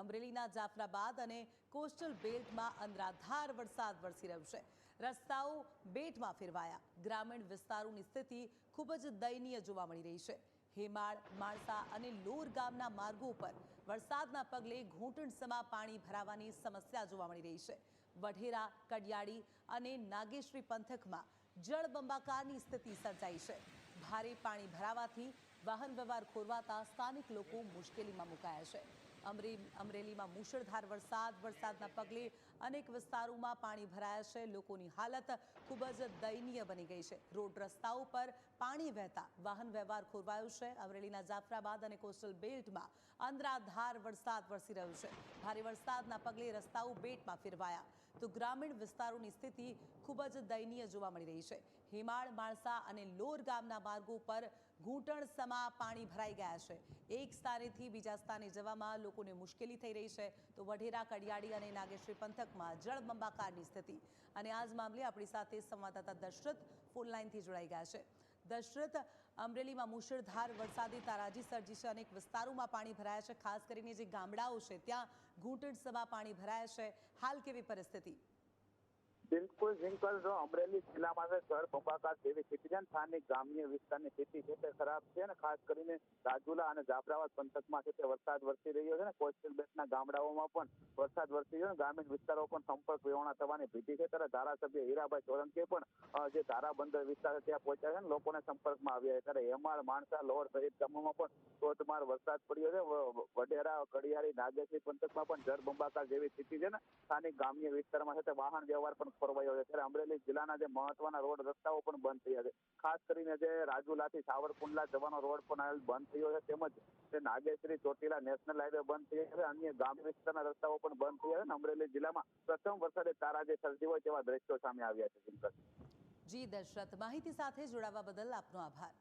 અમરેલીના જાફરાબાદ અને કોસ્ટલ બેલ્ટમાં અનરાધાર વરસાદ વરસી રહ્યો છે। રસ્તાઓ બેટમાં ફેરવાયા। ગ્રામીણ વિસ્તારોની સ્થિતિ ખૂબ જ દયનીય જોવા મળી રહી છે। હેમાળ, માણસા અને લોર ગામના માર્ગો પર વરસાદના પગલે ઘૂંટણસમા પાણી ભરાવાની સમસ્યા જોવા મળી રહી છે। વઢેરા, કડિયાળી અને નાગેશ્રી પંથકમાં જળબંબાકારની સ્થિતિ સર્જાઈ છે। ભારે પાણી ભરાવાથી વાહન વ્યવહાર ખોરવાતા સ્થાનિક લોકો મુશ્કેલીમાં મુકાયા છે। અમરેલીમાં મુશળધાર વરસાદના પગલે અનેક વિસ્તારોમાં પાણી ભરાયા છે। લોકોની હાલત ખૂબ જ દયનીય બની ગઈ છે। રોડ રસ્તાઓ પર પાણી વહેતા વાહન વ્યવહાર ખોરવાયો છે। અમરેલીના જાફરાબાદ અને કોસ્ટલ બેલ્ટમાં અનરાધાર વરસાદ વરસી રહ્યો છે। ભારે વરસાદના પગલે રસ્તાઓ બેટમાં ફેરવાયા તો ગ્રામીણ વિસ્તારોની સ્થિતિ ખૂબ જ દયનીય જોવા મળી રહી છે। હેમાળ, માણસા અને લોર ગામના માર્ગો પર ઘૂંટણસમા પાણી ભરાઈ ગયા છે। એક સ્થાનેથી બીજા સ્થાને જવામાં લોકોને મુશ્કેલી થઈ રહી છે તો વઢેરા, કડિયાળી અને નાગેશ્રી પંથકમાં જળબંબાકારની સ્થિતિ। અને આ જ મામલે આપણી સાથે સંવાદદાતા દશરથ ફોનલાઈનથી જોડાઈ ગયા છે। દશરથ, અમરેલીમાં મુશળધાર વરસાદે તારાજી સર્જી છે। અનેક વિસ્તારોમાં પાણી ભરાયા છે। ખાસ કરીને જે ગામડાઓ છે ત્યાં ઘૂંટણસમા પાણી ભરાયા છે। હાલ કેવી પરિસ્થિતિ? બિલકુલ ઝિંકલ, જો અમરેલી જિલ્લામાં જળબંબાકાર જેવી સ્થિતિ છે। સ્થાનિક ગ્રામ્ય વિસ્તારની સ્થિતિ છે તે ખરાબ છે અને ખાસ કરીને રાજુલા અને જાફરાબાદ પંથકમાં છે તે વરસાદ વરસી રહ્યો છે ને કોસ્ટલ બેલ્ટના ગામડાઓમાં પણ વરસાદ વરસી રહ્યો છે। ગ્રામીણ વિસ્તારો પણ સંપર્ક વિહોણા થવાની ભીતિ છે। ત્યારે ધારાસભ્ય હીરાભાઈ સોલંકી પણ જે ધારાબંદર વિસ્તાર છે ત્યાં પહોંચ્યા છે ને લોકોને સંપર્કમાં આવ્યા છે। ત્યારે હેમાળ, માણસા, લોર સહિત ગામોમાં પણ ધોધમાર વરસાદ પડ્યો છે। વઢેરા, કડિયાળી, નાગેશ્રી પંથકમાં પણ જળબંબાકાર જેવી સ્થિતિ છે ને સ્થાનિક ગ્રામ્ય વિસ્તારમાં છે તે વાહન વ્યવહાર પણ ખોરવાયો છે। ત્યારે અમરેલી જિલ્લાના જે મહત્વના રોડ રસ્તાઓ પણ બંધ થયા છે। ખાસ કરીને જે રાજુલાથી સાવરકુંડલા જવાનો રોડ પણ હાલ બંધ થયો છે। તેમજ તે નાગેશ્રી ચોટીલા નેશનલ હાઈવે બંધ થયા છે। અન્ય ગ્રામ્ય વિસ્તારના રસ્તાઓ પણ બંધ થયા છે। અમરેલી જિલ્લામાં પ્રથમ વરસાદે તારાજી સર્જી હોય તેવા દ્રશ્યો સામે આવ્યા છે। જી દશરથ, માહિતી સાથે જોડાવા બદલ આપનો આભાર।